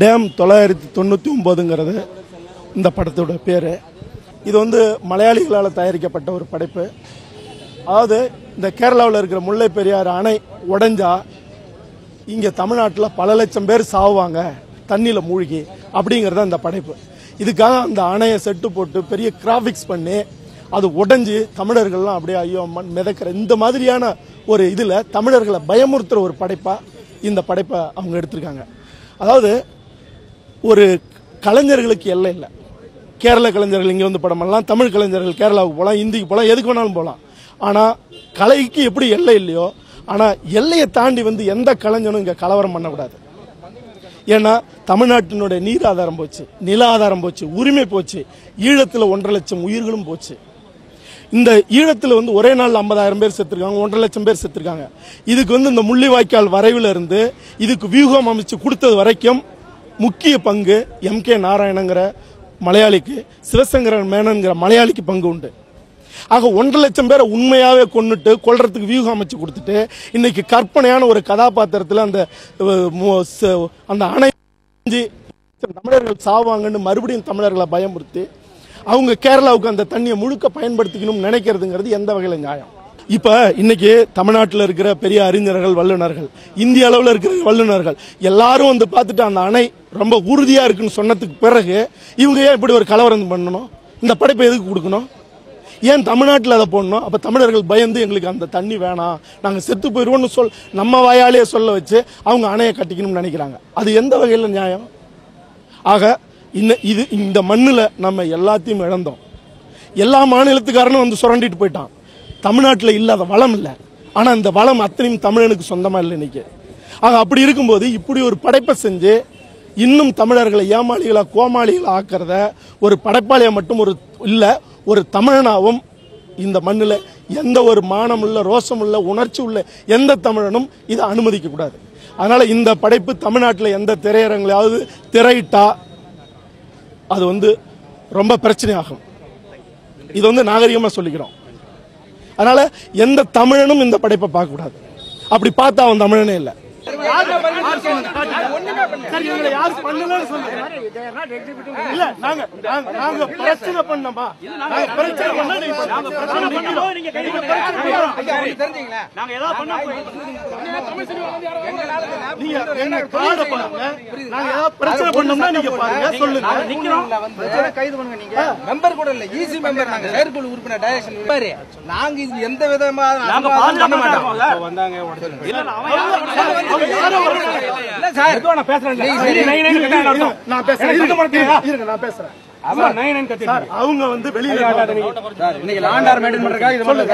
Dam 999ங்கிறது இந்த படத்தோட பேர். இது வந்து மலையாளிகளால் தயாரிக்கப்பட்ட ஒரு படைப்பு. அதாவது இந்த கேரளாவில் இருக்கிற முல்லை பெரியாறு அணை உடைஞ்சா இங்கே தமிழ்நாட்டில் பல லட்சம் பேர் சாவுவாங்க தண்ணியில் மூழ்கி அப்படிங்கிறது அந்த படைப்பு. இதுக்காக அந்த அணையை செட்டு போட்டு பெரிய கிராஃபிக்ஸ் பண்ணி அது உடைஞ்சு தமிழர்கள்லாம் அப்படியே ஐயோ மிதக்கிற இந்த மாதிரியான ஒரு இதில் தமிழர்களை பயமுறுத்துகிற ஒரு படைப்பாக இந்த படைப்பை அவங்க எடுத்திருக்காங்க. அதாவது ஒரு கலைஞர்களுக்கு எல்லை இல்லை. கேரள கலைஞர்கள் இங்கே வந்து படம் பண்ணலாம், தமிழ் கலைஞர்கள் கேரளாவுக்கு போகலாம், இந்திக்கு போகலாம், எதுக்கு வேணாலும் போகலாம். ஆனால் கலைக்கு எப்படி எல்லை இல்லையோ, ஆனால் எல்லையை தாண்டி வந்து எந்த கலைஞனும் இங்கே கலவரம் பண்ணக்கூடாது. ஏன்னா தமிழ்நாட்டினுடைய நீர் ஆதாரம் போச்சு, நில ஆதாரம் போச்சு, உரிமை போச்சு, ஈழத்தில் 1.5 லட்சம் உயிர்களும் போச்சு. இந்த ஈழத்தில் வந்து ஒரே நாள் 50,000 பேர் செத்துருக்காங்க, 1.5 லட்சம் பேர் செத்துருக்காங்க. இதுக்கு வந்து இந்த முள்ளிவாய்க்கால் வரைவில் இருந்து இதுக்கு வியூகம் அமைச்சு கொடுத்தது வரைக்கும் முக்கிய பங்கு M.K. நாராயணங்கிற மலையாளிக்கு, சிவசங்கரன் மேனன்கிற மலையாளிக்கு பங்கு உண்டு. ஆக 1.5 லட்சம் பேரை உண்மையாவே கொன்னுட்டு கொல்றதுக்கு வியூகம் அமைச்சு கொடுத்துட்டு இன்னைக்கு கற்பனையான ஒரு கதாபாத்திரத்தில் அந்த அணை தமிழர்கள் சாவாங்கன்னு மறுபடியும் தமிழர்களை பயமுறுத்தி அவங்க கேரளாவுக்கு அந்த தண்ணியை முழுக்க பயன்படுத்திக்கணும்னு நினைக்கிறதுங்கிறது எந்த வகையில் நியாயம்? இப்ப இன்னைக்கு தமிழ்நாட்டில் இருக்கிற பெரிய அறிஞர்கள், வல்லுநர்கள், இந்திய அளவில் இருக்கிற வல்லுநர்கள் எல்லாரும் வந்து பார்த்துட்டு அந்த அணை ரொம்ப உறுதியா இருக்குன்னு சொன்னதுக்கு பிறகு இவங்க ஏன் இப்படி ஒரு கலவரம் பண்ணணும்? இந்த படைப்பை எதுக்கு கொடுக்கணும்? ஏன் தமிழ்நாட்டில் அதை போடணும்? அப்ப தமிழர்கள் பயந்து எங்களுக்கு அந்த தண்ணி வேணாம், நாங்கள் செத்து போயிடுவோம்னு நம்ம வாயாலேயே சொல்ல வச்சு அவங்க அணையை கட்டிக்கணும்னு நினைக்கிறாங்க. அது எந்த வகையில் நியாயம்? ஆக இந்த மண்ணில் நம்ம எல்லாத்தையும் இழந்தோம். எல்லா மாநிலத்துக்காரனும் வந்து சுரண்டிட்டு போயிட்டான். தமிழ்நாட்டில் இல்லாத வளம் இல்லை. ஆனால் இந்த வளம் அத்தனையும் தமிழனுக்கு சொந்தமா இல்லை இன்னைக்கு. ஆக அப்படி இருக்கும்போது இப்படி ஒரு படைப்பை செஞ்சு இன்னும் தமிழர்களை ஏமாளிகளா கோமாளிகளா ஆக்கிறத ஒரு படைப்பாளியா மட்டும் ஒரு தமிழனாவும் இந்த மண்ணில் எந்த ஒரு மானம் உள்ள, ரோஷம் உள்ள, உணர்ச்சி உள்ள எந்த தமிழனும் இதை அனுமதிக்க கூடாது. அதனால இந்த படைப்பு தமிழ்நாட்டில் எந்த திரையரங்களாவது திரையிட்டா அது வந்து ரொம்ப பிரச்சனையாகும். இது வந்து நாகரிகமா சொல்லிக்கிறோம். அதனால எந்த தமிழனும் இந்த படைப்பை பார்க்க கூடாது. அப்படி பார்த்தா அவன் தமிழனே இல்லை. எந்த விதமான அவங்க வந்து வெளியில சொல்லுங்க.